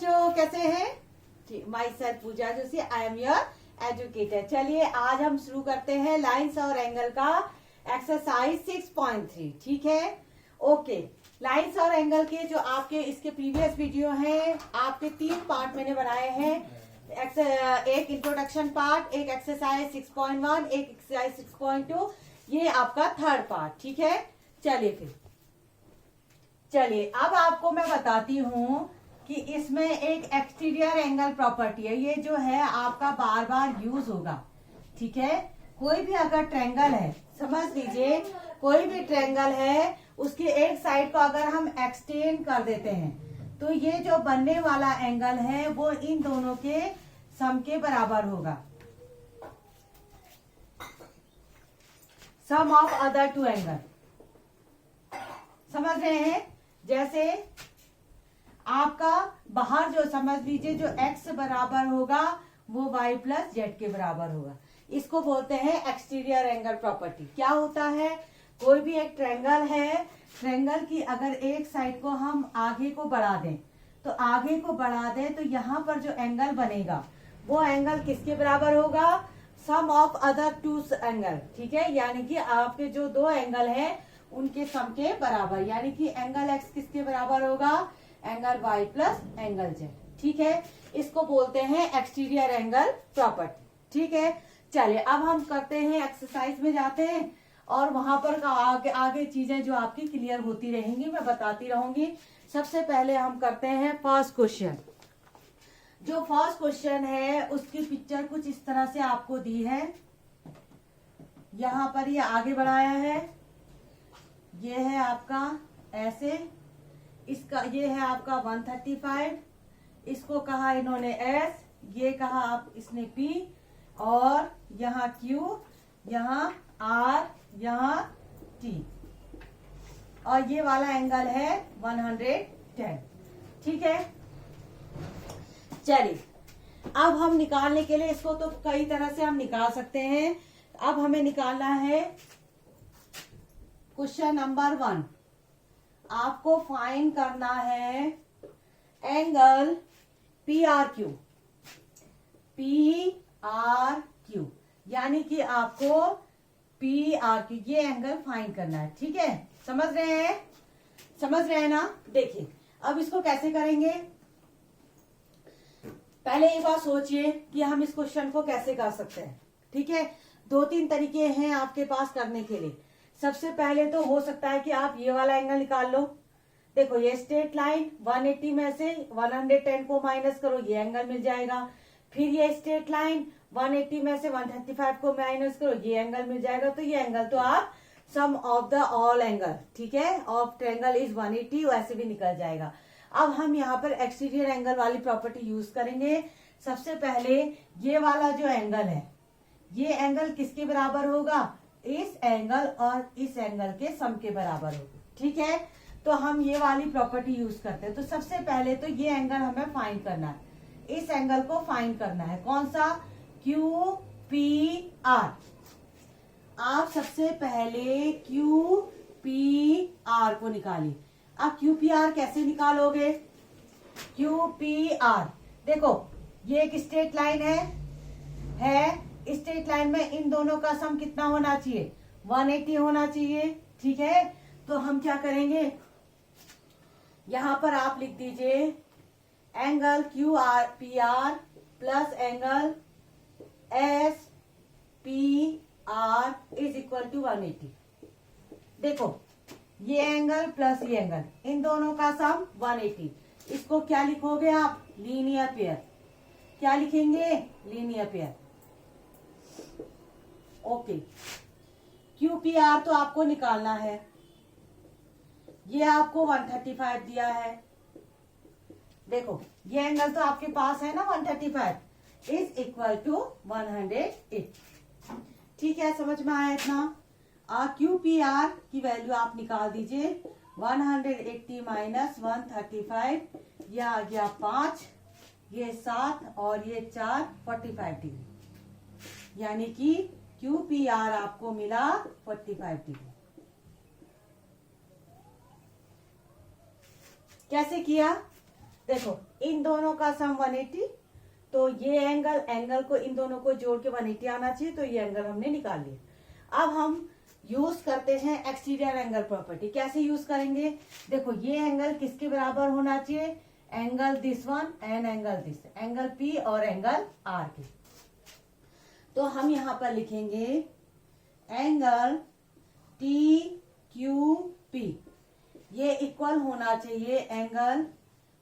बच्चों, कैसे हैं? Myself Pooja Joshi, I am your educator. चलिए आज हम शुरू करते हैं लाइंस और एंगल का एक्सरसाइज 6.3। ठीक है, ओके। लाइंस और एंगल के जो आपके इसके प्रीवियस वीडियो हैं, आपके 3 पार्ट मैंने बनाए हैं। एक इंट्रोडक्शन पार्ट, एक एक्सरसाइज 6.1, एक एक्सरसाइज 6.2, ये आपका 3rd पार्ट। ठीक है, चलिए अब आपको मैं बताती हूँ कि इसमें एक एक्सटीरियर एंगल प्रॉपर्टी है। ये जो है आपका बार बार यूज होगा। ठीक है, कोई भी अगर ट्रायंगल है, समझ लीजिए कोई भी ट्रायंगल है, उसके एक साइड को अगर हम एक्सटेंड कर देते हैं तो ये जो बनने वाला एंगल है वो इन दोनों के सम के बराबर होगा, सम ऑफ अदर टू एंगल। समझ रहे हैं? जैसे आपका बाहर जो समझ लीजिए जो x बराबर होगा वो y प्लस जेड के बराबर होगा। इसको बोलते हैं एक्सटीरियर एंगल प्रॉपर्टी। क्या होता है, कोई भी एक ट्रायंगल है, ट्रायंगल की अगर एक साइड को हम आगे को बढ़ा दें तो आगे को बढ़ा दें तो यहाँ पर जो एंगल बनेगा वो एंगल किसके बराबर होगा? सम ऑफ अदर टू एंगल। ठीक है, यानी कि आपके जो 2 एंगल हैं उनके सम के बराबर, यानी कि एंगल x किसके बराबर होगा? Angle y plus angle z। ठीक है, इसको बोलते हैं एक्सटीरियर एंगल प्रॉपर्टी। ठीक है, चलिए अब हम करते हैं, एक्सरसाइज में जाते हैं और वहां पर आगे चीजें जो आपकी क्लियर होती रहेंगी, मैं बताती रहूंगी। सबसे पहले हम करते हैं फर्स्ट क्वेश्चन। जो फर्स्ट क्वेश्चन है उसकी पिक्चर कुछ इस तरह से आपको दी है। यहाँ पर ये आगे बढ़ाया है, ये है आपका ऐसे, इसका ये है आपका 135, इसको कहा इन्होंने S, ये कहा आप इसने P, और यहाँ Q, यहाँ R, यहाँ T, और ये वाला एंगल है 110। ठीक है, चलिए अब हम निकालने के लिए, इसको तो कई तरह से हम निकाल सकते हैं। अब हमें निकालना है क्वेश्चन नंबर 1। आपको फाइंड करना है एंगल PRQ, PRQ, यानी कि आपको PRQ ये एंगल फाइंड करना है। ठीक है, समझ रहे हैं? समझ रहे हैं ना? देखिए अब इसको कैसे करेंगे। पहले एक बार सोचिए कि हम इस क्वेश्चन को कैसे कर सकते हैं। ठीक है, 2-3 तरीके हैं आपके पास करने के लिए। सबसे पहले तो हो सकता है कि आप ये वाला एंगल निकाल लो। देखो ये स्ट्रेट लाइन 180 में से 110 को माइनस करो, ये एंगल मिल जाएगा। फिर ये स्ट्रेट लाइन 180 में से 135 को माइनस करो, ये एंगल मिल जाएगा। तो ये एंगल तो आप सम ऑफ द ऑल एंगल, ठीक है, ऑफ ट्रायंगल इज 180, वैसे भी निकल जाएगा। अब हम यहाँ पर एक्सटीरियर एंगल वाली प्रॉपर्टी यूज करेंगे। सबसे पहले ये वाला जो एंगल है, ये एंगल किसके बराबर होगा? इस एंगल और इस एंगल के सम के बराबर होगा। ठीक है, तो हम ये वाली प्रॉपर्टी यूज करते हैं। तो सबसे पहले तो ये एंगल हमें फाइंड करना है, इस एंगल को फाइंड करना है। कौन सा? QPR। आप सबसे पहले QPR को निकालिए। आप QPR कैसे निकालोगे? QPR देखो ये एक स्ट्रेट लाइन है। स्ट्रेट लाइन में इन दोनों का सम कितना होना चाहिए? 180 होना चाहिए। ठीक है, तो हम क्या करेंगे, यहां पर आप लिख दीजिए angle QPR plus angle SPR is equal to 180। देखो ये एंगल प्लस ये एंगल, इन दोनों का सम 180। इसको क्या लिखोगे आप? Linear pair. क्या लिखेंगे? Linear pair. ओके, QPR तो आपको निकालना है। ये आपको 135 दिया है। देखो ये एंगल तो आपके पास है ना, 135 इज इक्वल टू 180। ठीक है, समझ में आया इतना? QPR की वैल्यू आप निकाल दीजिए। 180 माइनस 135, यह आ गया 5, ये 7 और ये 4, 45 डिग्री, यानी कि QPR आपको मिला 45 डिग्री। कैसे किया? देखो इन दोनों का सम 180, तो ये एंगल को इन दोनों को जोड़ के 180 आना चाहिए, तो ये एंगल हमने निकाल लिया। अब हम यूज करते हैं एक्सटीरियर एंगल प्रॉपर्टी। कैसे यूज करेंगे? देखो ये एंगल किसके बराबर होना चाहिए? Angle this one and angle this, angle P और एंगल आर के। तो हम यहां पर लिखेंगे एंगल टी क्यू पी, ये इक्वल होना चाहिए angle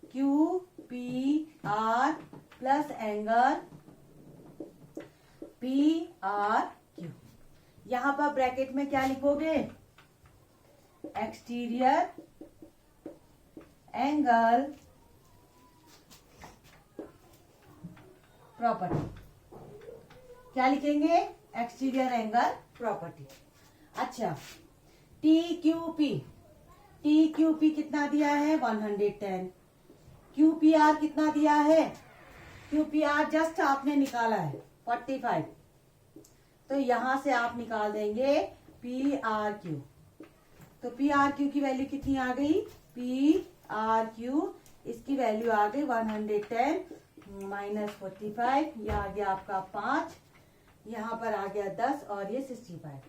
Q P R plus angle P R Q. यहां पर ब्रैकेट में क्या लिखोगे? Exterior angle property. क्या लिखेंगे? Exterior angle property. अच्छा, टी क्यू पी कितना दिया है? 110। क्यू पी आर कितना दिया है? क्यू पी आर जस्ट आपने निकाला है 45, तो यहां से आप निकाल देंगे पी आर क्यू। तो पी आर क्यू की वैल्यू कितनी आ गई? पी आर क्यू इसकी वैल्यू आ गई 110 माइनस 45, यह आ गया आपका 5, यहाँ पर आ गया 10 और ये 65।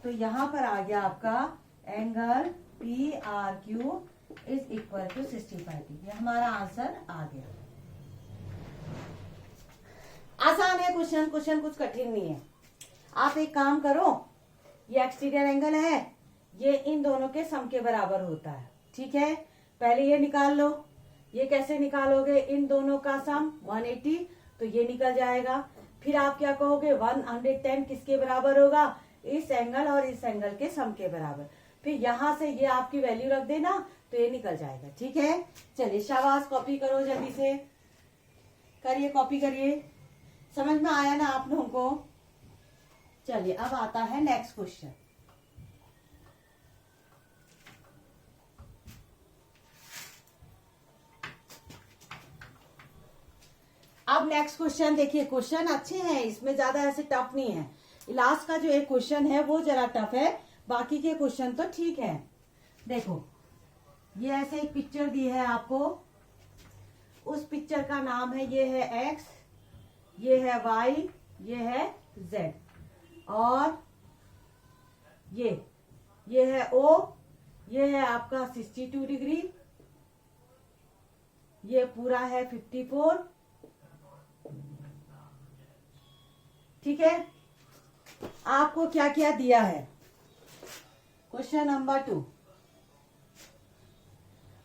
तो यहाँ पर आ गया आपका angle P R Q is equal to 65। ये हमारा आंसर आ गया। आसान है क्वेश्चन कुछ कठिन नहीं है। आप एक काम करो, ये एक्सटीरियर एंगल है, ये इन दोनों के सम के बराबर होता है, ठीक है। पहले ये निकाल लो। ये कैसे निकालोगे? इन दोनों का सम 180, तो ये निकल जाएगा। फिर आप क्या कहोगे? 110 किसके बराबर होगा? इस एंगल और इस एंगल के सम के बराबर। फिर यहां से ये आपकी वैल्यू रख देना, तो ये निकल जाएगा, ठीक है। चलिए शाबाश, कॉपी करो जल्दी से, करिए कॉपी करिए। समझ में आया ना आप लोगों को? चलिए अब आता है नेक्स्ट क्वेश्चन। अब नेक्स्ट क्वेश्चन देखिए, क्वेश्चन अच्छे हैं, इसमें ज्यादा ऐसे टफ नहीं है। लास्ट का जो एक क्वेश्चन है वो जरा टफ है, बाकी के क्वेश्चन तो ठीक है। देखो ये ऐसे एक पिक्चर दी है आपको, उस पिक्चर का नाम है, ये है एक्स, ये है वाई, ये है जेड, और ये है ओ, ये है आपका 62 डिग्री, ये पूरा है 54, ठीक है। आपको क्या क्या दिया है? क्वेश्चन नंबर 2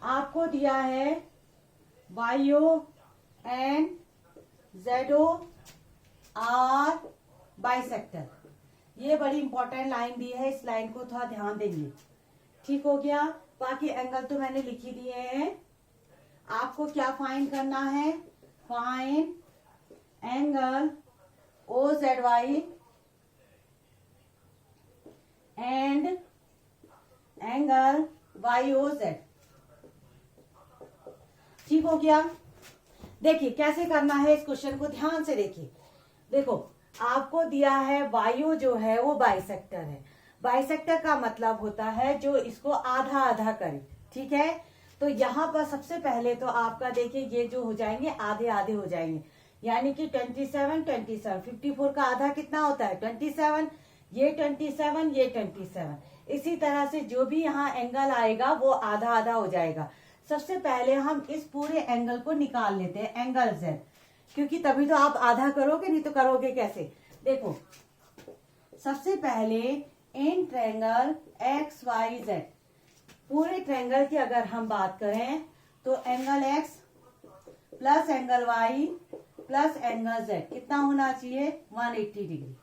आपको दिया है वाईओ एंड जेडओ आर बाइसेक्टर। ये बड़ी इंपॉर्टेंट लाइन दी है, इस लाइन को थोड़ा ध्यान देंगे, ठीक हो गया। बाकी एंगल तो मैंने लिखी दिए हैं। आपको क्या फाइंड करना है? Find angle O Z Y and angle Y O Z, ठीक हो गया। देखिए कैसे करना है इस क्वेश्चन को, ध्यान से देखिए। देखो आपको दिया है वायु जो है वो बाइसेक्टर है। बाइसेक्टर का मतलब होता है जो इसको आधा आधा करे, ठीक है। तो यहाँ पर सबसे पहले तो आपका देखिए ये जो हो जाएंगे आधे आधे हो जाएंगे, यानी कि 27 27, 54 का आधा कितना होता है? 27, ये 27, ये 27। इसी तरह से जो भी यहाँ एंगल आएगा वो आधा आधा हो जाएगा। सबसे पहले हम इस पूरे एंगल को निकाल लेते हैं, एंगल जेड, क्योंकि तभी तो आप आधा करोगे, नहीं तो करोगे कैसे? देखो सबसे पहले in triangle X Y Z, पूरे ट्रायंगल की अगर हम बात करें तो angle X plus angle Y plus angle Z कितना होना चाहिए? 180 डिग्री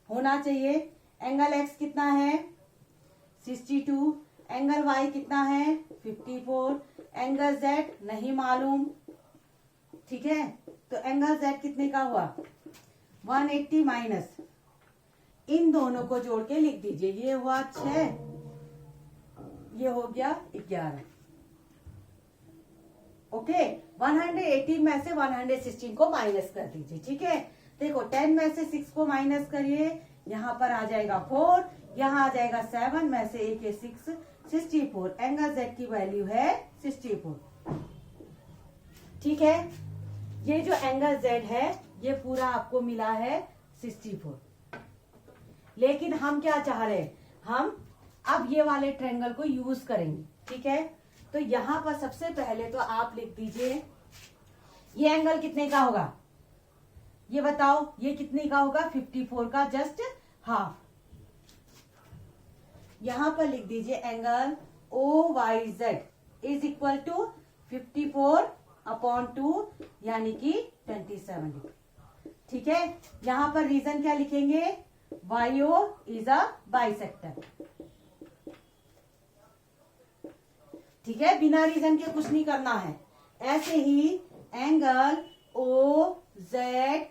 होना चाहिए। एंगल एक्स कितना है? 62, एंगल वाई कितना है? 54, एंगल जेड नहीं मालूम, ठीक है। तो एंगल जेड कितने का हुआ? 180 माइनस इन दोनों को जोड़ के लिख दीजिए, ये हुआ 6, ये हो गया 11। ओके, 180 में से 116 को माइनस कर दीजिए, ठीक है। देखो 10 में से 6 को माइनस करिए, यहाँ पर आ जाएगा 4, यहाँ आ जाएगा 7 में से 1 6, 64। एंगल जेड की वैल्यू है 64। ठीक है। ये जो एंगल Z है ये पूरा आपको मिला है 64। लेकिन हम क्या चाह रहे हैं, हम अब ये वाले ट्रायंगल को यूज करेंगे। ठीक है, तो यहां पर सबसे पहले तो आप लिख दीजिए ये एंगल कितने का होगा, ये बताओ, ये कितने का होगा, 54 का जस्ट हाफ। यहां पर लिख दीजिए angle OYZ is equal to 54/2 यानी कि 27। ठीक है, यहां पर रीजन क्या लिखेंगे, YO इज अ बाइसेक्टर। ठीक है, बिना रीजन के कुछ नहीं करना है। ऐसे ही एंगल OZY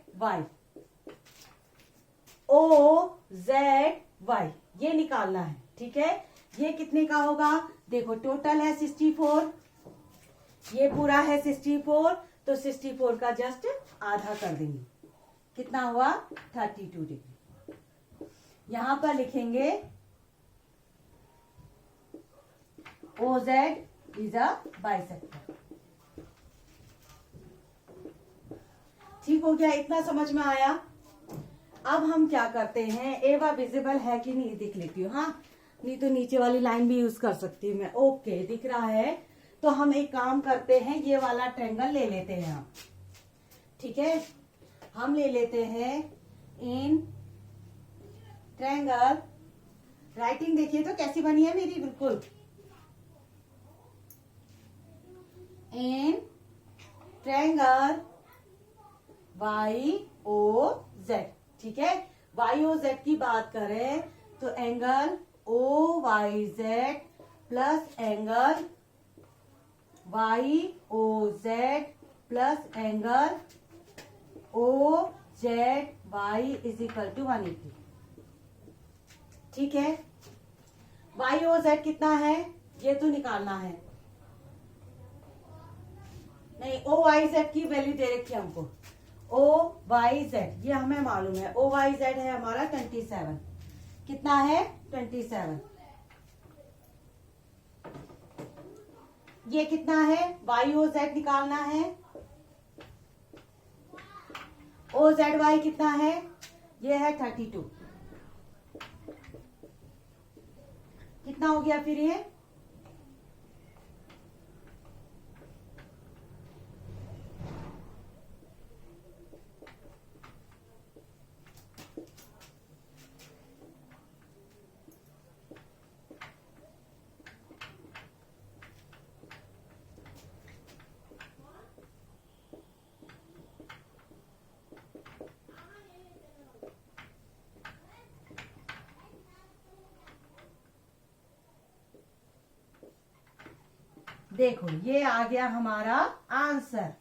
ये निकालना है। ठीक है, ये कितने का होगा, देखो टोटल है 64, ये पूरा है 64, तो 64 का जस्ट आधा कर देंगे, कितना हुआ 32 डिग्री। यहां पर लिखेंगे OZ इज अ बाइसेक्टर। ठीक हो गया, इतना समझ में आया। अब हम क्या करते हैं, एवा विजिबल है कि नहीं देख लेती हूँ। हाँ, नहीं तो नीचे वाली लाइन भी यूज कर सकती हूँ मैं। ओके, दिख रहा है। तो हम एक काम करते हैं, ये वाला ट्रायंगल ले लेते हैं हम। ठीक है, हम ले लेते हैं इन ट्रायंगल, राइटिंग देखिए तो कैसी बनी है मेरी, बिल्कुल इन ट्रायंगल YOZ। ठीक है, YOZ की बात करें तो angle OYZ plus angle YOZ plus angle OZY is equal to 180। ठीक है, YOZ कितना है ये तो निकालना है, नहीं OYZ की वैल्यू दे रखी है हमको। OYZ ये हमें मालूम है, OYZ है हमारा 27। कितना है 27। ये कितना है, YOZ निकालना है। OZY कितना है, ये है 32। कितना हो गया फिर ये, देखो ये आ गया हमारा आंसर।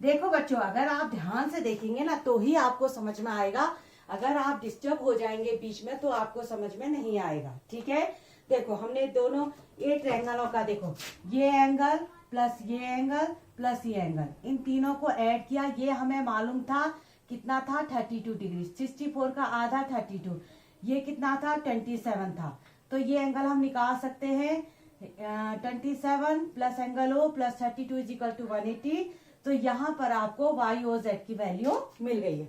देखो बच्चों, अगर आप ध्यान से देखेंगे ना तो ही आपको समझ में आएगा, अगर आप डिस्टर्ब हो जाएंगे बीच में तो आपको समझ में नहीं आएगा। ठीक है, देखो हमने दोनों ये ट्रायंगलों का, देखो ये एंगल प्लस ये एंगल प्लस ये एंगल, इन तीनों को ऐड किया। ये हमें मालूम था कितना था 32 डिग्री, 64 का आधा 32, ये कितना था 27 था। तो ये एंगल हम निकाल सकते हैं 27 plus angle O plus 32 is equal to 180। तो यहाँ पर आपको YOZ की वैल्यू मिल गई है।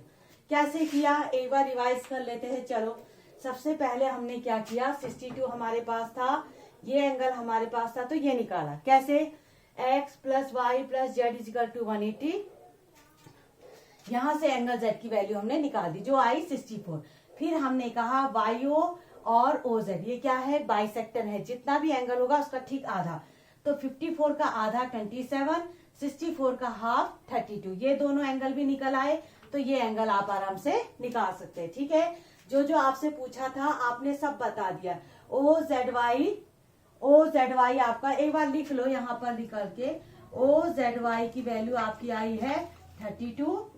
कैसे किया एक बार रिवाइज कर लेते हैं। चलो, सबसे पहले हमने क्या किया, 62 हमारे पास था, ये एंगल हमारे पास था, तो ये निकाला कैसे, x plus Y plus Z is equal to 180। यहां से एंगल Z की वैल्यू हमने निकाल दी जो आई 64। फिर हमने कहा YO और OZ ये क्या है, बाइसेक्टर है, जितना भी एंगल होगा उसका ठीक आधा। तो 54 का आधा 27, 64 का हाफ 32, ये दोनों एंगल भी निकल आए। तो ये एंगल आप आराम से निकाल सकते हैं। ठीक है, जो जो आपसे पूछा था आपने सब बता दिया। OZY आपका एक बार लिख लो यहाँ पर निकल के, OZY की वैल्यू आपकी आई है 32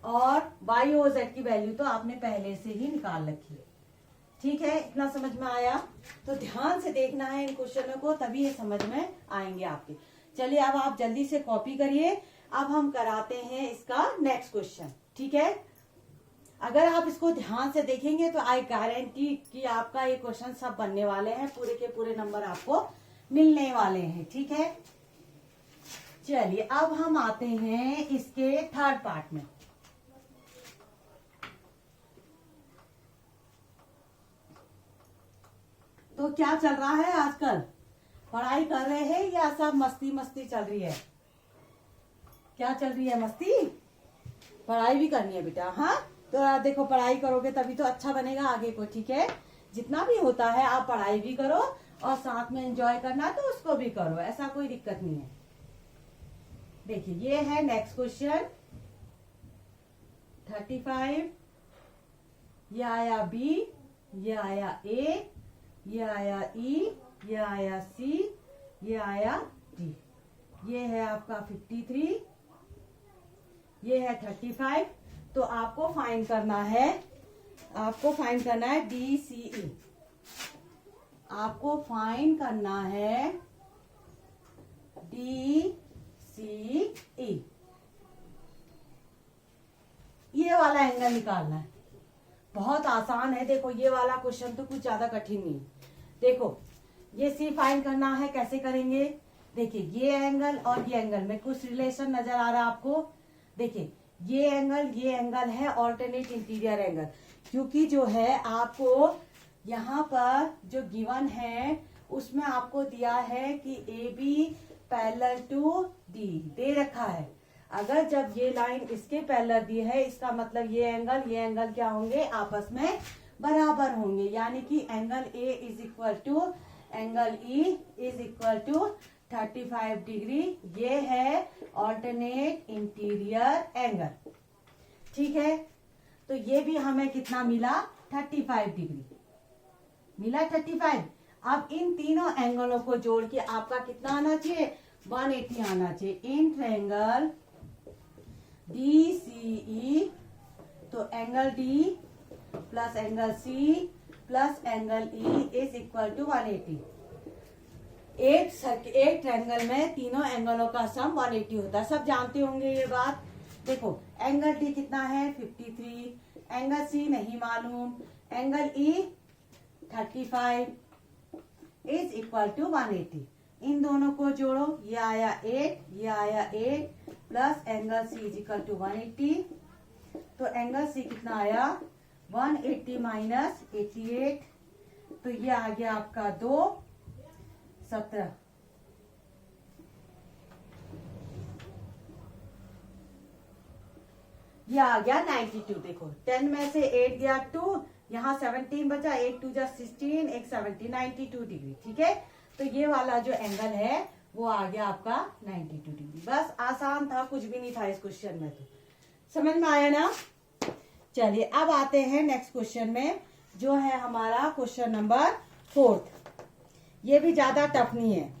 और YOZ की वैल्यू तो आपने पहले से ही निकाल रखी है। ठीक है, इतना समझ में आया। तो ध्यान से देखना है इन क्वेश्चनों को, तभी ये समझ में आएंगे आपके। चलिए अब आप जल्दी से कॉपी करिए। अब हम कराते हैं इसका नेक्स्ट क्वेश्चन। ठीक है, अगर आप इसको ध्यान से देखेंगे तो आई गारंटी कि आपका ये क्वेश्चन सब बनने वाले हैं, पूरे के पूरे नंबर आपको मिलने वाले हैं। ठीक है, चलिए अब हम आते हैं इसके थर्ड पार्ट में। तो क्या चल रहा है आजकल, पढ़ाई कर रहे हैं या सब मस्ती मस्ती चल रही है? क्या चल रही है? मस्ती। पढ़ाई भी करनी है बेटा। हाँ, तो देखो पढ़ाई करोगे तभी तो अच्छा बनेगा आगे को, ठीक है? जितना भी होता है आप पढ़ाई भी करो और साथ में एंजॉय करना तो उसको भी करो, ऐसा कोई दिक्कत नहीं है। देखिए ये है नेक्स्ट क्वेश्चन 35। ये आया बी, ये आया ए, ये आया ई, ये आया सी, ये आया डी। ये है आपका 53, ये है 35। तो आपको फाइंड करना है, आपको फाइंड करना है डी सी ई। आपको फाइंड करना है डी सी ई। ये वाला एंगल निकालना है, बहुत आसान है। देखो ये वाला क्वेश्चन तो कुछ ज्यादा कठिन नहीं। देखो ये सी फाइंड करना है, कैसे करेंगे? देखिए ये एंगल और ये एंगल में कुछ रिलेशन नजर आ रहा है आपको। देखिए ये एंगल है ऑल्टरनेट इंटीरियर एंगल, क्योंकि जो है आपको यहाँ पर जो गिवन है उसमें आपको दिया है कि A B parallel to D दे रखा है। अगर जब ये लाइन इसके पैरेलल दी है, इसका मतलब ये एंगल क्या होंगे? आपस में बराबर होंगे, यानी कि angle A is equal to angle E is equal to 35 degree. ये है ऑल्टरनेट इंटीरियर एंगल, ठीक है? तो ये भी हमें कितना मिला? 35 डिग्री मिला, 35। अब इन तीनों एंगलों को जोड़ के आपका कितना आना चाहिए? 180 आना चाहिए। In triangle D C E, तो angle D plus angle C plus angle E is equal to 180। एक ट्रायंगल में तीनों एंगलों का सम 180 होता है, सब जानते होंगे ये बात। देखो एंगल डी कितना है? 53, एंगल सी नहीं मालूम, angle E 35 is equal to 180। इन दोनों को जोड़ो, ये आया 8, ये आया 8 plus angle C is equal to 180। तो एंगल सी कितना आया? 180 माइनस 88, तो ये आ गया आपका 2, 17। ये आ गया 92। देखो 10 में से 8 गया 2, यहाँ 17 बचा, 8 2 जा 16, एक 70, 92 डिग्री, ठीक है? तो ये वाला जो एंगल है वो आ गया आपका 92 डिग्री। बस आसान था, कुछ भी नहीं था इस क्वेश्चन में। तो समझ में आया ना? चलिए अब आते हैं नेक्स्ट क्वेश्चन में, जो है हमारा क्वेश्चन नंबर 4। ये भी ज्यादा टफ नहीं है।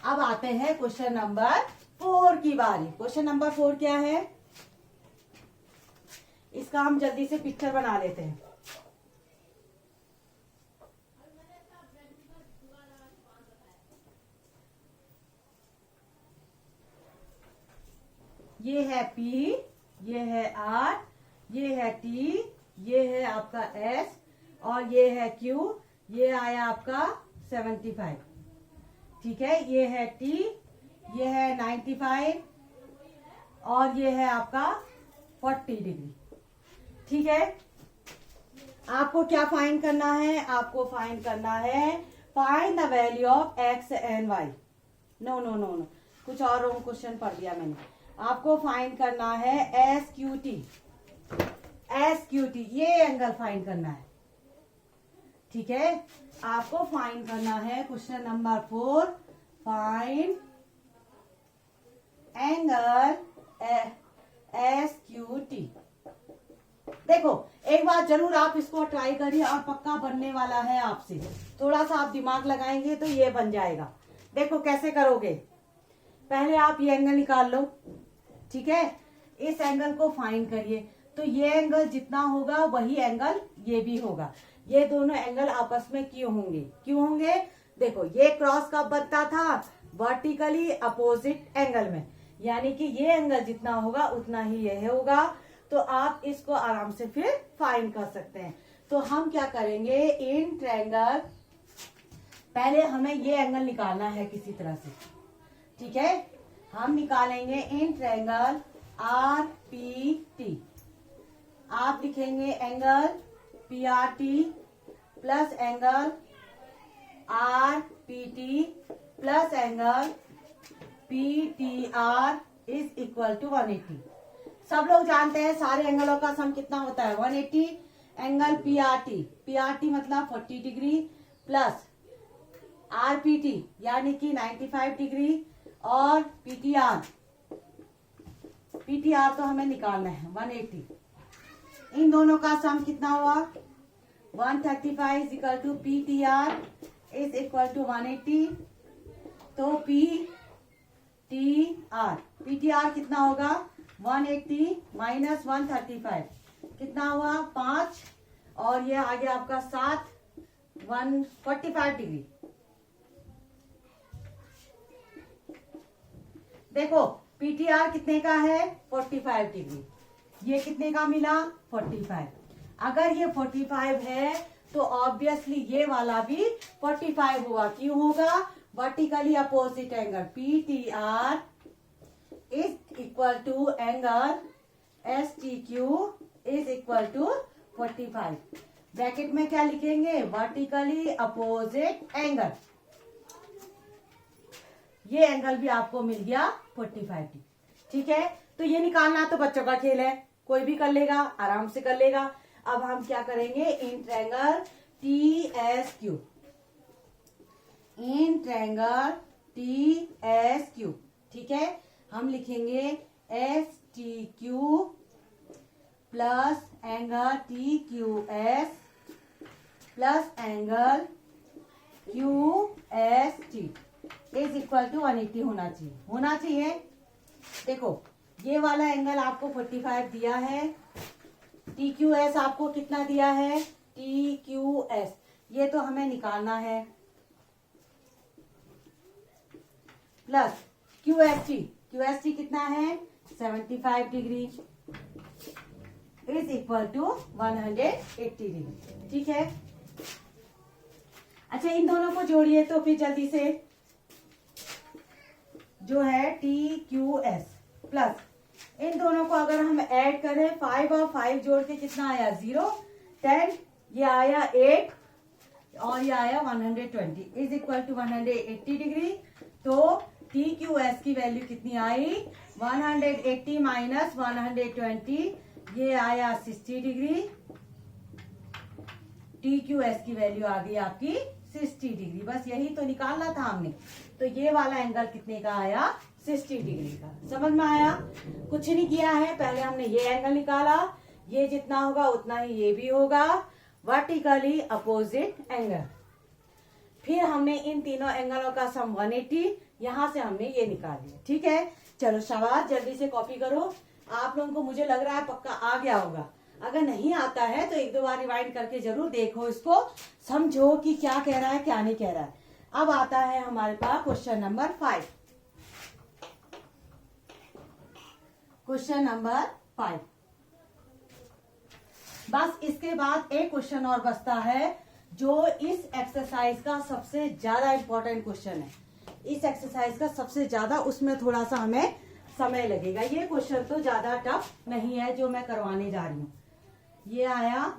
अब आते हैं क्वेश्चन नंबर 4 की बारी। क्वेश्चन नंबर 4 क्या है? इसका हम जल्दी से पिक्चर बना लेते हैं। ये है P, ये है R, ये है T, ये है आपका S और ये है Q। ये आया आपका 75, ठीक है? ये है T, ये है 95 और ये है आपका 40 डिग्री, ठीक है? आपको क्या फाइंड करना है? आपको फाइंड करना है find the value of x and y। No no no no, कुछ और रॉन्ग क्वेश्चन पढ़ दिया मैंने। आपको फाइंड करना है एस क्यू टी, ये एंगल फाइंड करना है, ठीक है? आपको फाइंड करना है question number 4, find angle S Q T. देखो एक बार जरूर आप इसको ट्राई करिए और पक्का बनने वाला है आपसे। थोड़ा सा आप दिमाग लगाएंगे तो ये बन जाएगा। देखो कैसे करोगे? पहले आप ये एंगल निकाल लो, ठीक है? इस एंगल को फाइंड करिए, तो ये एंगल जितना होगा वही एंगल ये भी होगा। ये दोनों एंगल आपस में क्यों होंगे? देखो ये क्रॉस कब बनता था? वर्टिकली अपोजिट एंगल में, यानी कि ये एंगल जितना होगा उतना ही यह होगा। तो आप इसको आराम से फिर फाइंड कर सकते हैं। तो हम क्या करेंगे? इन ट्रायंगल पहले हमें ये एंगल निकालना है किसी तरह से, ठीक है। हम निकालेंगे in triangle R P T. आप लिखेंगे angle P R T plus angle R P T plus angle P T R is equal to 180। सब लोग जानते हैं सारे एंगलों का सम कितना होता है 180। एंगल पी आर टी मतलब 40 degree plus are P T यानी कि 95 डिग्री और पीटीआर तो हमें निकालना है 180। इन दोनों का सम कितना हुआ 135 is equal to PTR is equal to 180। तो पीटीआर कितना होगा 180 माइनस 135 कितना हुआ 5 और ये आ गया आपका 7 145 डिग्री। देखो पीटीआर कितने का है 45 डिग्री, ये कितने का मिला 45। अगर ये 45 है तो ऑब्वियसली ये वाला भी 45 होगा। क्यों होगा vertically opposite angle PTR is equal to angle S T Q is equal to 45। Bracket में क्या लिखेंगे वर्टिकली अपोजिट एंगल। ये एंगल भी आपको मिल गया 45 ठीक है। तो ये निकालना तो बच्चों का खेल है, कोई भी कर लेगा, आराम से कर लेगा। अब हम क्या करेंगे in triangle T S Q, in triangle T S Q, ठीक है। हम लिखेंगे S T Q plus angle T Q S plus angle Q S T is equal to 180 होना चाहिए। देखो ये वाला एंगल आपको 45 दिया है, टी क्यू एस आपको कितना दिया है टी क्यू एस, ये तो हमें निकालना है, प्लस क्यू एस टी कितना है 75 degree is equal to 180 degree, ठीक है। अच्छा इन दोनों को जोड़िए तो फिर जल्दी से, जो है टी क्यू एस प्लस इन दोनों को अगर हम ऐड करें 5 और 5 जोड़ के कितना आया 0 10, ये आया 8 और ये आया 120 इज इक्वल टू 180 डिग्री। तो टी क्यू एस की वैल्यू कितनी आई 180 माइनस 120, ये आया 60 डिग्री। टी क्यू एस की वैल्यू आ गई आपकी 60 डिग्री। बस यही तो निकालना था हमने। तो ये वाला एंगल कितने का आया 60 डिग्री का। समझ में आया, कुछ नहीं किया है, पहले हमने ये एंगल निकाला, ये जितना होगा उतना ही ये भी होगा, वर्टिकली अपोजिट एंगल। फिर हमने इन तीनों एंगलों का सम 180, यहां से हमने ये निकाल लिया, ठीक है। चलो शाबाश, जल्दी से कॉपी करो। आप लोगों को मुझे लग रहा है पक्का आ गया होगा, अगर नहीं आता है तो एक दो बार रिवाइंड करके जरूर देखो, इसको समझो कि क्या कह रहा है क्या नहीं कह रहा है। अब आता है हमारे पास क्वेश्चन नंबर 5। क्वेश्चन नंबर 5, बस इसके बाद एक क्वेश्चन और बचता है जो इस एक्सरसाइज का सबसे ज्यादा इंपॉर्टेंट क्वेश्चन है। इस एक्सरसाइज का सबसे ज्यादा, उसमें थोड़ा सा हमें समय लगेगा। ये क्वेश्चन तो ज्यादा टफ नहीं है जो मैं करवाने जा रही हूँ। ये आया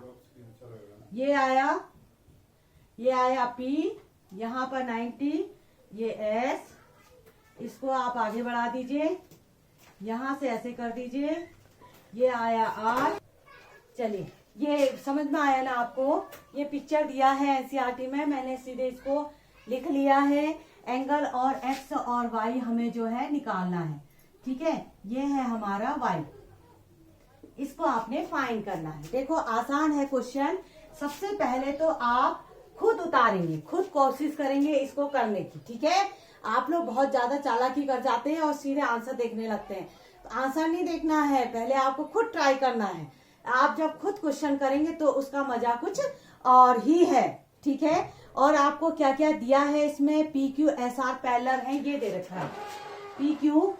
P, यहाँ पर 90, ये S, इसको आप आगे बढ़ा दीजिए, यहां से ऐसे कर दीजिए, ये आया R। चलिए ये समझ में आया ना आपको, ये पिक्चर दिया है एनसीईआरटी में, मैंने सीधे इसको लिख लिया है। एंगल और X और Y हमें जो है निकालना है, ठीक है। ये है हमारा Y, इसको आपने फाइंड करना है। देखो आसान है क्वेश्चन। सबसे पहले तो आप खुद उतारेंगे, खुद कोशिश करेंगे इसको करने की, ठीक है। आप लोग बहुत ज्यादा चालाकी कर जाते हैं और सीधे आंसर देखने लगते हैं। तो आंसर नहीं देखना है, पहले आपको खुद ट्राई करना है। आप जब खुद क्वेश्चन करेंगे तो उसका मजा कुछ और ही है, ठीक है। और आपको क्या क्या दिया है इसमें, P Q S R parallel है, ये दे रखा है। P Q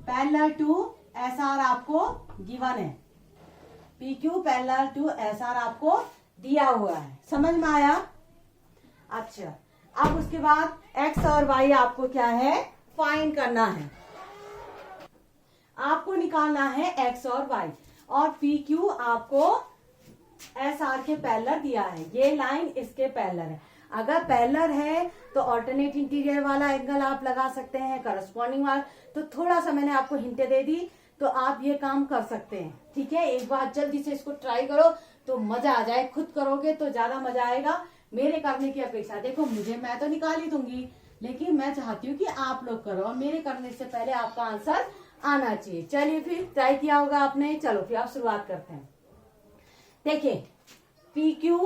parallel to S R आपको गिवन है, P Q parallel to S R आपको दिया हुआ है। समझ में आया। अच्छा अब उसके बाद एक्स और वाई आपको क्या है, फाइंड करना है। आपको निकालना है एक्स और वाई, और पी क्यू आपको एस आर के पैरेलल दिया है। ये लाइन इसके पैरेलल है। अगर पैरेलल है तो ऑल्टरनेट इंटीरियर वाला एंगल आप लगा सकते हैं, करस्पॉन्डिंग वाला। तो थोड़ा सा मैंने आपको हिंट दे दी, तो आप ये काम कर सकते हैं। ठीक है, एक बार जल्दी से इसको ट्राई करो तो मजा आ जाए। खुद करोगे तो ज्यादा मजा आएगा मेरे करने की अपेक्षा। देखो मुझे, मैं तो निकाल ही दूंगी, लेकिन मैं चाहती हूँ कि आप लोग करो, और मेरे करने से पहले आपका आंसर आना चाहिए। चलिए फिर, ट्राई किया होगा आपने। चलो फिर आप शुरुआत करते हैं। देखिए, पी क्यू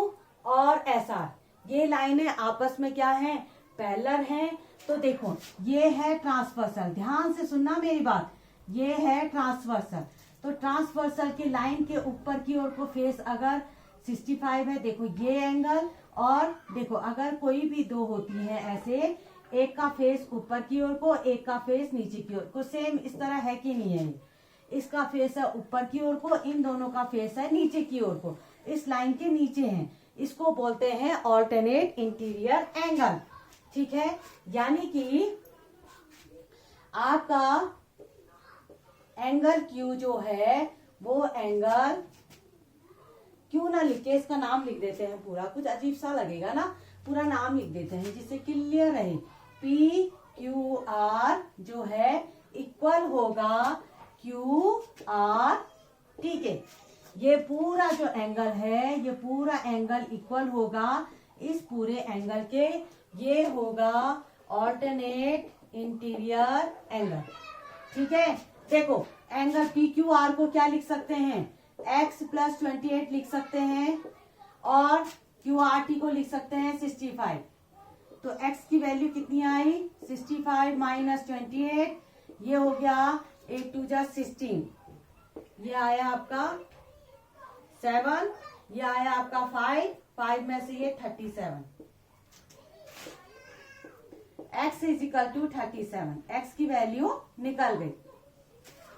और एस आर, ये लाइनें आपस में क्या है, पैरेलल हैं। तो देखो ये है ट्रांसवर्सल, ध्यान से सुनना मेरी बात, ये है ट्रांसवर्सल। तो ट्रांसवर्सल के लाइन के ऊपर की ओर को फेस अगर 65 है, देखो ये एंगल, और देखो अगर कोई भी दो होती है ऐसे, एक का फेस ऊपर की ओर को, एक का फेस नीचे की ओर को, सेम इस तरह है कि नहीं है, इसका फेस है ऊपर की ओर को, इन दोनों का फेस है नीचे की ओर को, इस लाइन के नीचे हैं। इसको बोलते हैं ऑल्टरनेट इंटीरियर एंगल। ठीक है, यानी कि आपका एंगल क्यू जो है, वो एंगल, क्यों ना लिखे, इसका नाम लिख देते हैं पूरा, कुछ अजीब सा लगेगा ना, पूरा नाम लिख देते हैं जिससे क्लियर रहे। पी क्यू आर जो है इक्वल होगा क्यू आर। ठीक है, ये पूरा जो एंगल है, ये पूरा एंगल इक्वल होगा इस पूरे एंगल के, ये होगा ऑल्टरनेट इंटीरियर एंगल। ठीक है, देखो एंगल पी क्यू आर को क्या लिख सकते हैं, x + 28 लिख सकते हैं, और क्यू आर टी को लिख सकते हैं 65। तो x की वैल्यू कितनी आई, 65 - 28, ये हो गया 8 2 जा 16, ये आया आपका 7, ये आया आपका 5 में से ये 37। x = 37, x की वैल्यू निकल गई।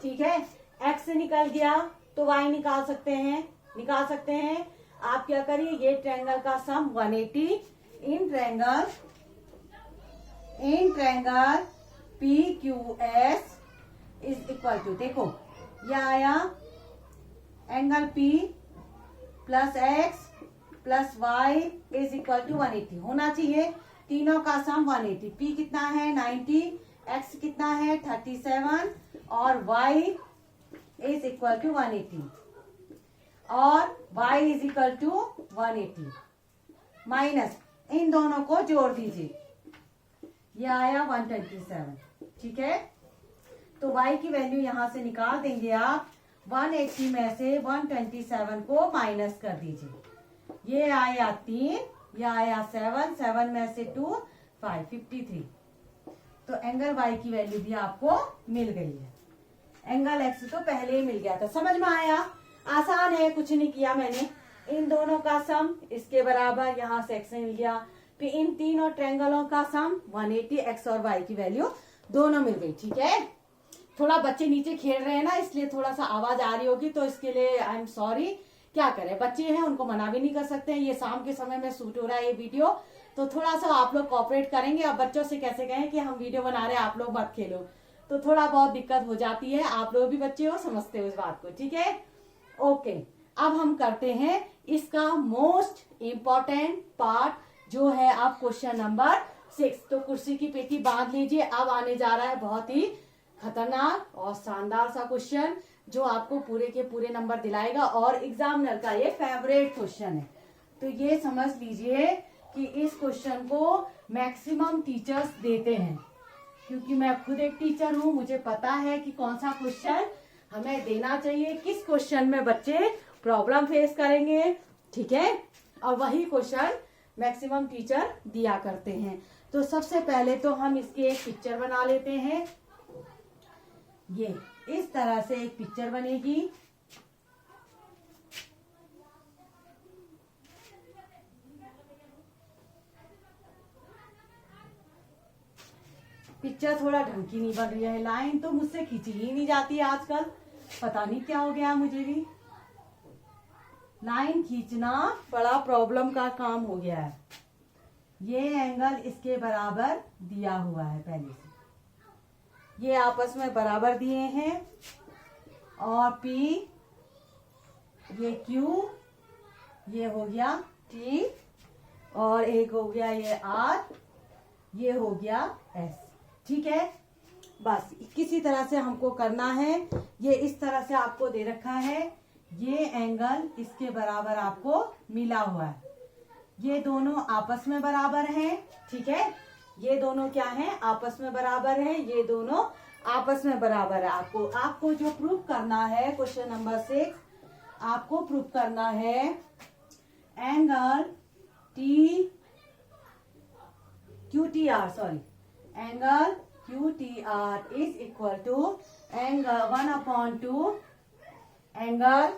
ठीक है, x से निकल गया तो y निकाल सकते हैं। आप क्या करिए, ये ट्रायंगल का सम 180 इन ट्रायंगल PQS = देखो ये आया एंगल P + x + y = 180 होना चाहिए। तीनों का सम 180। P कितना है 90, x कितना है 37, और y = 180, और y = 180 माइनस, इन दोनों को जोड़ दीजिए, ये आया 127। ठीक है, तो y की वैल्यू यहां से निकाल देंगे आप। 180 में से 127 को माइनस कर दीजिए, ये आया 3, ये आया 7 में से 2 5 53। तो एंगल y की वैल्यू भी आपको मिल गई है। एंगल x तो पहले ही मिल गया था। समझ में आया, आसान है, कुछ नहीं किया मैंने। इन दोनों का सम इसके बराबर, यहाँ से x मिल गया, फिर इन तीनों ट्रायंगलों का सम 180, x और y की वैल्यू दोनों मिल गई। ठीक है, थोड़ा बच्चे नीचे खेल रहे हैं ना, इसलिए थोड़ा सा आवाज आ रही होगी, तो इसके लिए आई एम सॉरी। क्या करें, बच्चे हैं, उनको मना भी नहीं कर सकते हैं। ये शाम के समय में शूट हो रहा है ये वीडियो, तो थोड़ा सा आप लोग कोऑपरेट करेंगे। अब बच्चों से कैसे कहें कि हम वीडियो बना रहे हैं, आप लोग मत खेलो, तो थोड़ा बहुत दिक्कत हो जाती है। आप लोग भी बच्चे हो, समझते हो इस बात को। ठीक है, ओके। अब हम करते हैं इसका मोस्ट इम्पोर्टेंट पार्ट, जो है अब क्वेश्चन नंबर 6। तो कुर्सी की पेटी बांध लीजिए, अब आने जा रहा है बहुत ही खतरनाक और शानदार सा क्वेश्चन, जो आपको पूरे के पूरे नंबर दिलाएगा, और एग्जामिनर का ये फेवरेट क्वेश्चन है। तो ये समझ लीजिए कि इस क्वेश्चन को मैक्सिमम टीचर्स देते हैं, क्योंकि मैं खुद एक टीचर हूं, मुझे पता है कि कौन सा क्वेश्चन हमें देना चाहिए, किस क्वेश्चन में बच्चे प्रॉब्लम फेस करेंगे। ठीक है, और वही क्वेश्चन मैक्सिमम टीचर दिया करते हैं। तो सबसे पहले तो हम इसकी एक पिक्चर बना लेते हैं। ये इस तरह से एक पिक्चर बनेगी। पिक्चर थोड़ा ढंग की नहीं बन रही है, लाइन तो मुझसे खींची ही नहीं जाती आजकल, पता नहीं क्या हो गया मुझे भी। लाइन खींचना बड़ा प्रॉब्लम का काम हो गया है। ये एंगल इसके बराबर दिया हुआ है पहले से, ये आपस में बराबर दिए हैं। और P, ये Q, ये हो गया T, और एक हो गया ये R, ये हो गया S। ठीक है, बस किसी तरह से हमको करना है। ये इस तरह से आपको दे रखा है, ये एंगल इसके बराबर आपको मिला हुआ है, ये दोनों आपस में बराबर हैं। ठीक है, ये दोनों क्या हैं, आपस में बराबर हैं, ये दोनों आपस में बराबर है। आपको जो प्रूफ करना है, क्वेश्चन नंबर 6 आपको प्रूफ करना है angle angle QTR is equal to angle 1/2 angle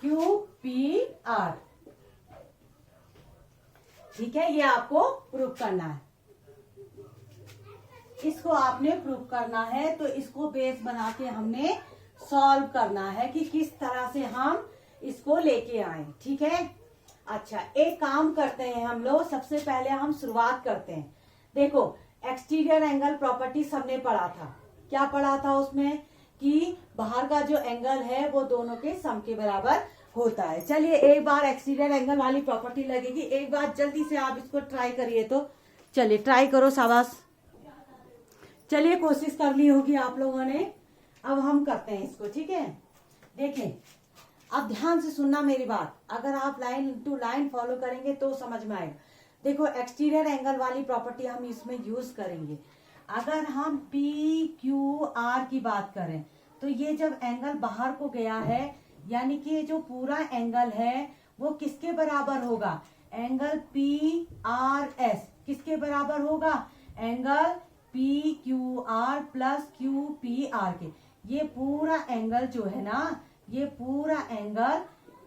QPR। ठीक है, ये आपको प्रूफ करना है, इसको आपने प्रूफ करना है। तो इसको बेस बना के हमने सॉल्व करना है कि किस तरह से हम इसको लेके आए। ठीक है, अच्छा एक काम करते हैं हम लोग, सबसे पहले हम शुरुआत करते हैं। देखो एक्सटीरियर एंगल प्रॉपर्टीज हमने पढ़ा था, क्या पढ़ा था उसमें कि बाहर का जो एंगल है वो दोनों के सम के बराबर होता है। चलिए एक बार एक्सटीरियर एंगल वाली प्रॉपर्टी लगेगी, एक बार जल्दी से आप इसको ट्राई करिए। तो चलिए ट्राई करो, शाबाश। चलिए कोशिश कर ली होगी आप लोगों ने, अब हम करते हैं इसको। ठीक है, देखें अब ध्यान से सुनना मेरी बात, अगर आप लाइन टू लाइन फॉलो करेंगे तो समझ में आएगा। देखो एक्सटीरियर एंगल वाली प्रॉपर्टी हम इसमें यूज करेंगे। अगर हम PQR की बात करें तो ये जब एंगल बाहर को गया है, यानी कि ये जो पूरा एंगल है वो किसके बराबर होगा, एंगल PRS किसके बराबर होगा, एंगल PQR प्लस QPR के। ये पूरा एंगल जो है ना, ये पूरा एंगल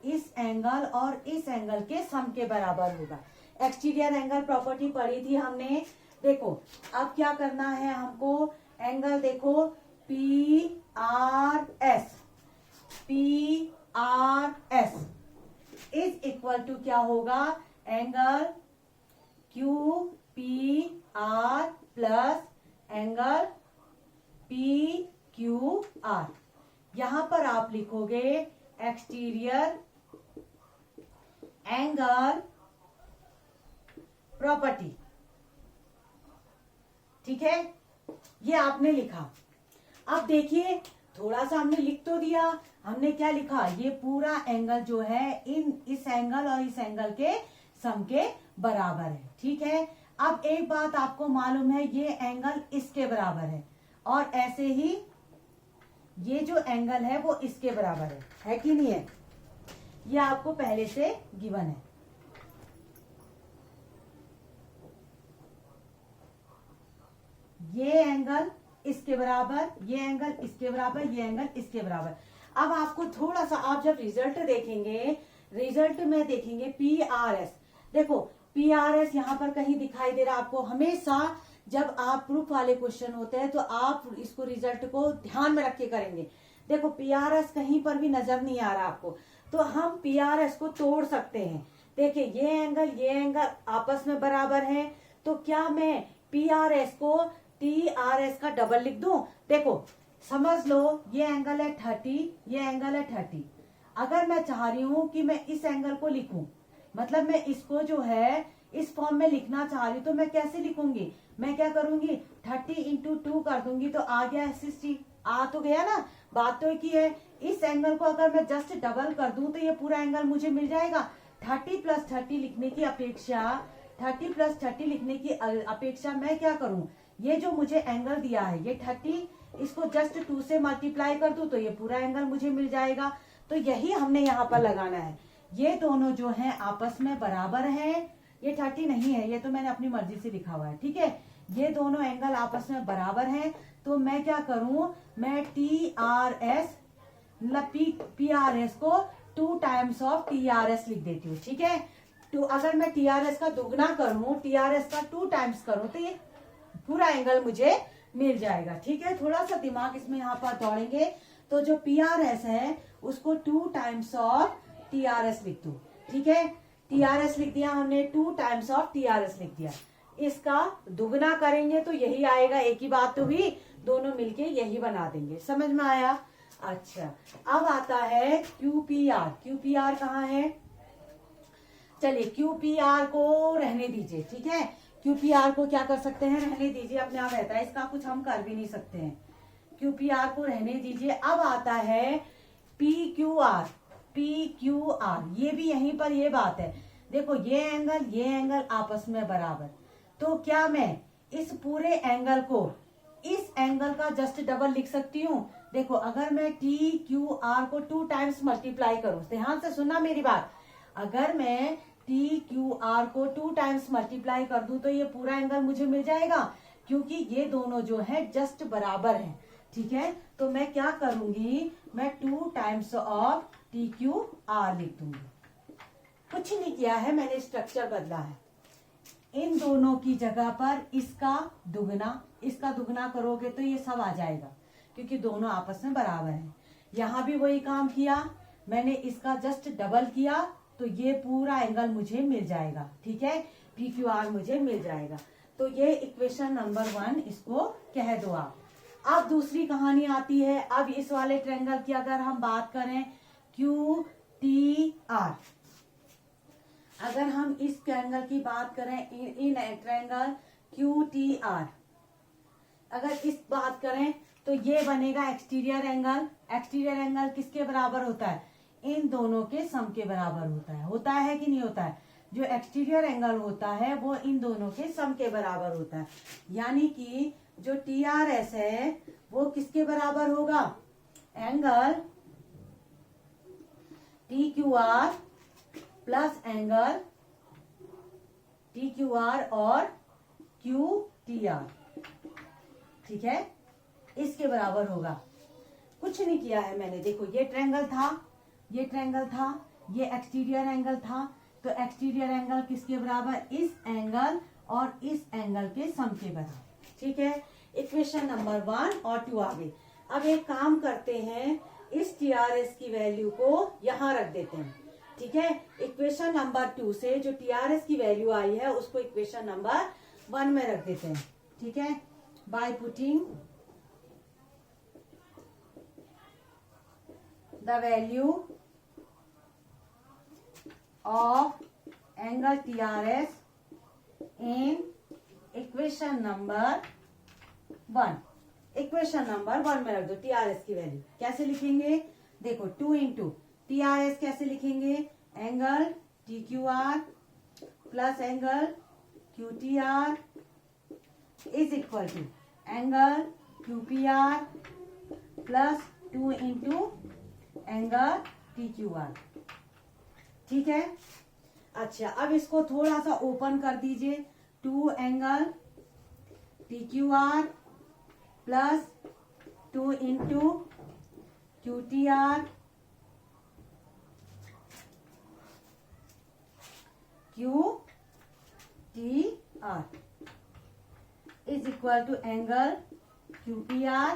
इस एंगल और इस एंगल के सम के बराबर होगा। एक्सटीरियर एंगल प्रॉपर्टी पढ़ी थी हमने। देखो अब क्या करना है हमको, एंगल देखो PRS इज इक्वल टू क्या होगा, angle QPR plus angle PQR। यहां पर आप लिखोगे एक्सटीरियर एंगल प्रॉपर्टी। ठीक है, ये आपने लिखा। अब देखिए थोड़ा सा हमने लिख तो दिया, हमने क्या लिखा, ये पूरा एंगल जो है इस एंगल और इस एंगल के सम के बराबर है। ठीक है, अब एक बात आपको मालूम है, ये एंगल इसके बराबर है और ऐसे ही ये जो एंगल है वो इसके बराबर है कि नहीं है, ये आपको पहले से गिवन है। ये एंगल इसके बराबर, ये एंगल इसके बराबर, ये एंगल इसके बराबर। अब आपको थोड़ा सा, आप जब रिजल्ट देखेंगे, रिजल्ट में देखेंगे PRS। देखो PRS यहाँ पर कहीं दिखाई दे रहा आपको। हमेशा जब आप प्रूफ वाले क्वेश्चन होते हैं तो आप इसको रिजल्ट को ध्यान में रख के करेंगे। देखो PRS कहीं पर भी नजर नहीं आ रहा आपको, तो हम PRS को तोड़ सकते हैं। देखिए ये एंगल आपस में बराबर है, तो क्या मैं PRS को TRS का डबल लिख दूं। देखो समझ लो, ये एंगल है 30, ये एंगल है 30। अगर मैं चाह रही हूं कि मैं इस एंगल को लिखूं, मतलब मैं इसको जो है इस फॉर्म में लिखना चाह रही हूं, तो मैं कैसे लिखूंगी, मैं क्या करूंगी 30 इंटू 2 कर दूंगी, तो आ गया 60। आ तो गया ना, बात तो एक ही है। इस एंगल को अगर मैं जस्ट डबल कर दूं तो ये पूरा एंगल मुझे मिल जाएगा। 30 प्लस 30 लिखने की अपेक्षा 30 प्लस 30 लिखने की अपेक्षा मैं क्या करूं, ये जो मुझे एंगल दिया है ये 30, इसको जस्ट 2 से मल्टीप्लाई कर दूं तो ये पूरा एंगल मुझे मिल जाएगा। तो यही हमने यहाँ पर लगाना है। ये दोनों जो हैं आपस में बराबर हैं, ये 30 नहीं है, ये तो मैंने अपनी मर्जी से लिखा हुआ है। ठीक है, ये दोनों एंगल आपस में बराबर हैं, तो मैं क्या करूं, मैं TRS मतलब PRS को 2 टाइम्स ऑफ TRS लिख देती हूँ। ठीक है, तो अगर मैं TRS का दुगना करूं, TRS का 2 टाइम्स करूं, तो ये पूरा एंगल मुझे मिल जाएगा। ठीक है, थोड़ा सा दिमाग इसमें यहाँ पर दौड़ेंगे, तो जो PRS है उसको 2 टाइम्स ऑफ TRS लिख दो। ठीक है, TRS लिख दिया हमने, 2 टाइम्स ऑफ TRS लिख दिया। इसका दुगना करेंगे तो यही आएगा, एक ही बात तो हुई, दोनों मिलके यही बना देंगे। समझ में आया? अच्छा, अब आता है QPR। QPR कहाँ है? चलिए QPR को रहने दीजिए, ठीक है। QPR को क्या कर सकते हैं, रहने दीजिए, अपने आप रहता है, इसका कुछ हम कर भी नहीं सकते हैं। QPR को रहने दीजिए। अब आता है PQR। PQR ये भी यहीं पर ये बात है, देखो ये एंगल आपस में बराबर, तो क्या मैं इस पूरे एंगल को इस एंगल का जस्ट डबल लिख सकती हूँ? देखो अगर मैं TQR को 2 टाइम्स मल्टीप्लाई करूं, ध्यान से सुनना मेरी बात, अगर मैं TQR को 2 टाइम्स मल्टीप्लाई कर दूं तो ये पूरा एंगल मुझे मिल जाएगा, क्योंकि ये दोनों जो है जस्ट बराबर हैं, ठीक है। तो मैं क्या करूंगी, मैं 2 टाइम्स ऑफ TQR लिख दूंगी। कुछ नहीं किया है मैंने, स्ट्रक्चर बदला है। इन दोनों की जगह पर इसका दुगना करोगे तो ये सब आ जाएगा, क्योंकि दोनों आपस में बराबर हैं। यहां भी वही काम किया मैंने, इसका जस्ट डबल किया तो ये पूरा एंगल मुझे मिल जाएगा, ठीक है। PQR मुझे मिल जाएगा। तो ये इक्वेशन नंबर 1 इसको कह दो आप। अब दूसरी कहानी आती है, अब इस वाले ट्रायंगल की अगर हम बात करें QTR, अगर हम इस ट्रायंगल की बात करें, इन ट्रायंगल QTR अगर इस बात करें तो ये बनेगा एक्सटीरियर एंगल। एक्सटीरियर एंगल किसके बराबर होता है, इन दोनों के सम के बराबर होता है कि नहीं होता है। जो एक्सटीरियर एंगल होता है वो इन दोनों के सम के बराबर होता है, यानी कि जो TRS है वो किसके बराबर होगा, angle TQR plus angle TQR और QTR, ठीक है, इसके बराबर होगा। कुछ नहीं किया है मैंने, देखो ये ट्रायंगल था, ये एक्सटीरियर एंगल था, तो एक्सटीरियर एंगल किसके बराबर, इस एंगल और इस एंगल के सम के बराबर, ठीक है। इक्वेशन नंबर 1 और 2 आ गई। अब एक काम करते हैं, इस TRS की वैल्यू को यहां रख देते हैं, ठीक है। इक्वेशन नंबर 2 से जो TRS की वैल्यू आई है उसको इक्वेशन नंबर 1 में रख देते हैं, ठीक है। By putting the value of angle TRS in equation number 1, equation number 1 में रख दो TRS की वैल्यू। कैसे लिखेंगे, देखो 2 इंटू TRS कैसे लिखेंगे, angle TQR plus angle QTR is equal to angle QPR plus 2 into angle TQR, ठीक है। अच्छा, अब इसको थोड़ा सा ओपन कर दीजिए, 2 angle TQR plus 2 into QTR QTR is equal to angle QPR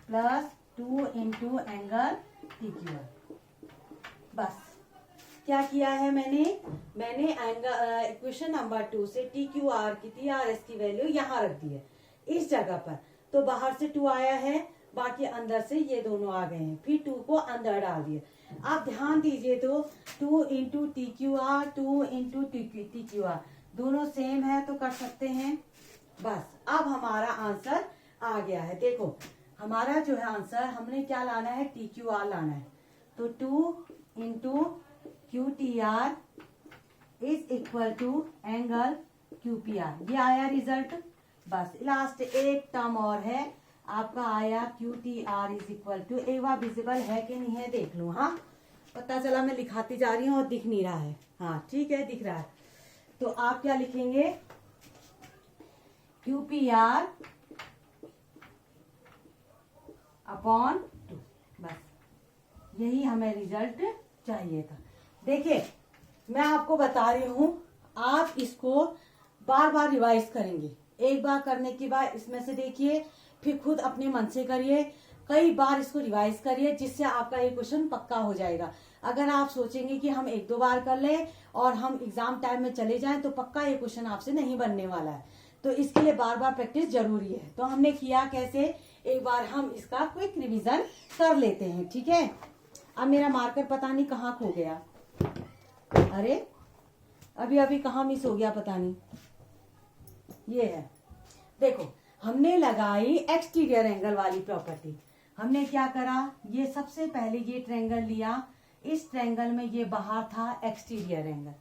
plus 2 into angle TQR। बस क्या किया है मैंने एंगल इक्वेशन नंबर 2 से TQR की TRS की वैल्यू यहाँ रख दी है इस जगह पर, तो बाहर से 2 आया है, बाकी अंदर से ये दोनों आ गए हैं, फिर 2 को अंदर डाल दिए। आप ध्यान दीजिए तो 2 इंटू TQR 2 इंटू TQR दोनों सेम है तो कर सकते हैं। बस अब हमारा आंसर आ गया है। देखो हमारा जो है आंसर, हमने क्या लाना है, TQR लाना है, तो 2 into QTR is equal to angle QPR, ये आया रिजल्ट। बस लास्ट एक टर्म और है आपका, आया QTR इज इक्वल टू, एक बार विजिबल है कि नहीं है देख लूं। हाँ, पता चला मैं लिखाती जा रही हूँ और दिख नहीं रहा है। हाँ ठीक है, दिख रहा है। तो आप क्या लिखेंगे, QPR अपॉन 2, बस यही हमें रिजल्ट चाहिए था। देखिए मैं आपको बता रही हूं, आप इसको बार बार रिवाइज करेंगे, एक बार करने के बाद इसमें से देखिए, फिर खुद अपने मन से करिए, कई बार इसको रिवाइज करिए, जिससे आपका ये क्वेश्चन पक्का हो जाएगा। अगर आप सोचेंगे कि हम 1-2 बार कर लें और हम एग्जाम टाइम में चले जाएं तो पक्का ये क्वेश्चन आपसे नहीं बनने वाला है। तो इसके लिए बार बार प्रैक्टिस जरूरी है। तो हमने किया कैसे, एक बार हम इसका क्विक रिवीजन कर लेते हैं, ठीक है। अब मेरा मार्कर पता नहीं कहाँ खो गया, अरे अभी अभी कहाँ मिस हो गया पता नहीं, ये है देखो, हमने लगाई एक्सटीरियर एंगल वाली प्रॉपर्टी। हमने क्या करा, ये सबसे पहले ये ट्रायंगल लिया, इस ट्रायंगल में ये बाहर था एक्सटीरियर एंगल,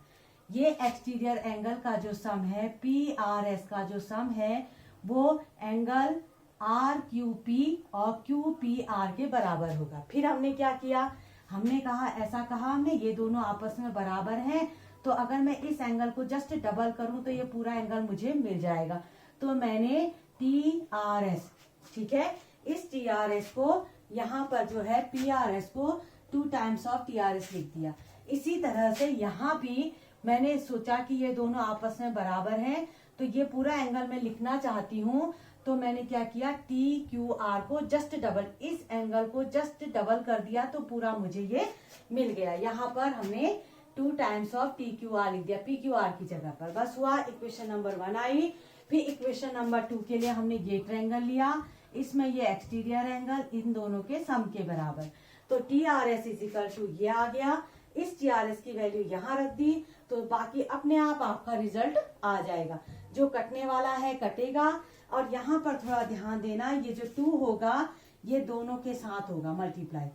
ये एक्सटीरियर एंगल का जो सम है PRS का जो सम है वो एंगल RQP और QPR के बराबर होगा। फिर हमने क्या किया, हमने कहा ऐसा कहा हमने ये दोनों आपस में बराबर हैं, तो अगर मैं इस एंगल को जस्ट डबल करूं तो ये पूरा एंगल मुझे मिल जाएगा। तो मैंने TRS, ठीक है, इस TRS को यहाँ पर जो है PRS को 2 टाइम्स ऑफ TRS लिख दिया। इसी तरह से यहाँ भी मैंने सोचा कि ये दोनों आपस में बराबर हैं, तो ये पूरा एंगल मैं लिखना चाहती हूँ, तो मैंने क्या किया, TQR को जस्ट डबल, इस एंगल को जस्ट डबल कर दिया तो पूरा मुझे ये मिल गया। यहाँ पर हमने 2 टाइम्स ऑफ TQR लिख दिया PQR की जगह पर, बस हुआ। इक्वेशन नंबर 1 आई। फिर इक्वेशन नंबर 2 के लिए हमने ये ट्रायंगल लिया, इसमें ये एक्सटीरियर एंगल इन दोनों के सम के बराबर, तो TRS इजिकल टू ये आ गया। इस TRS की वैल्यू यहाँ रख दी तो बाकी अपने आप आपका रिजल्ट आ जाएगा। जो कटने वाला है कटेगा, और यहाँ पर थोड़ा ध्यान देना, ये जो 2 होगा ये दोनों के साथ होगा मल्टीप्लाई,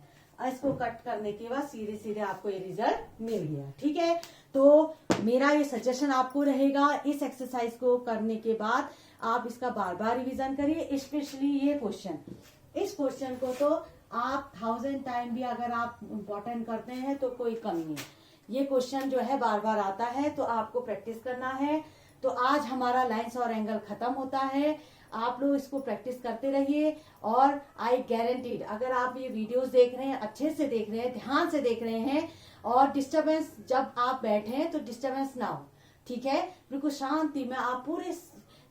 इसको कट करने के बाद सीधे सीधे आपको ये रिजल्ट मिल गया, ठीक है। तो मेरा ये सजेशन आपको रहेगा, इस एक्सरसाइज को करने के बाद आप इसका बार बार रिवीजन करिए, स्पेशली ये क्वेश्चन, इस क्वेश्चन को तो आप 1000 टाइम भी अगर आप इम्पोर्टेंट करते हैं तो कोई कमी नहीं। ये क्वेश्चन जो है बार बार आता है तो आपको प्रैक्टिस करना है। तो आज हमारा लाइंस और एंगल खत्म होता है, आप लोग इसको प्रैक्टिस करते रहिए, और आई गारंटीड अगर आप ये वीडियोस देख रहे हैं, अच्छे से देख रहे हैं, ध्यान से देख रहे हैं, और डिस्टरबेंस जब आप बैठे तो डिस्टरबेंस ना हो, ठीक है, बिल्कुल शांति में आप पूरे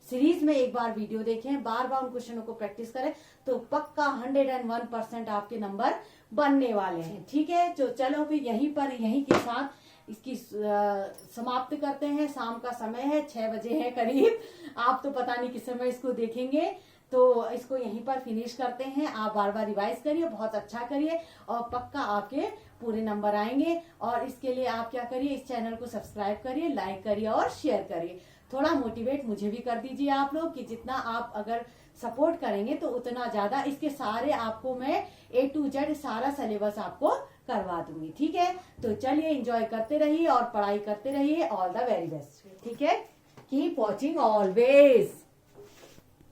सीरीज में एक बार वीडियो देखें, बार बार उन क्वेश्चनों को प्रैक्टिस करें, तो पक्का 101% आपके नंबर बनने वाले हैं, ठीक है। तो चलो फिर यहीं के साथ इसकी समाप्त करते हैं। शाम का समय है, 6 बजे है करीब, आप तो पता नहीं किस समय इसको देखेंगे, तो इसको यहीं पर फिनिश करते हैं। आप बार बार रिवाइज करिए, बहुत अच्छा करिए, और पक्का आपके पूरे नंबर आएंगे। और इसके लिए आप क्या करिए, इस चैनल को सब्सक्राइब करिए, लाइक करिए और शेयर करिए। थोड़ा मोटिवेट मुझे भी कर दीजिए आप लोग, कि जितना आप अगर सपोर्ट करेंगे तो उतना ज्यादा इसके सारे आपको मैं A to Z सारा सिलेबस आपको करवा दूंगी, ठीक है। तो चलिए एंजॉय करते रहिए और पढ़ाई करते रहिए। ऑल द वेरी बेस्ट, ठीक है। Keep watching always.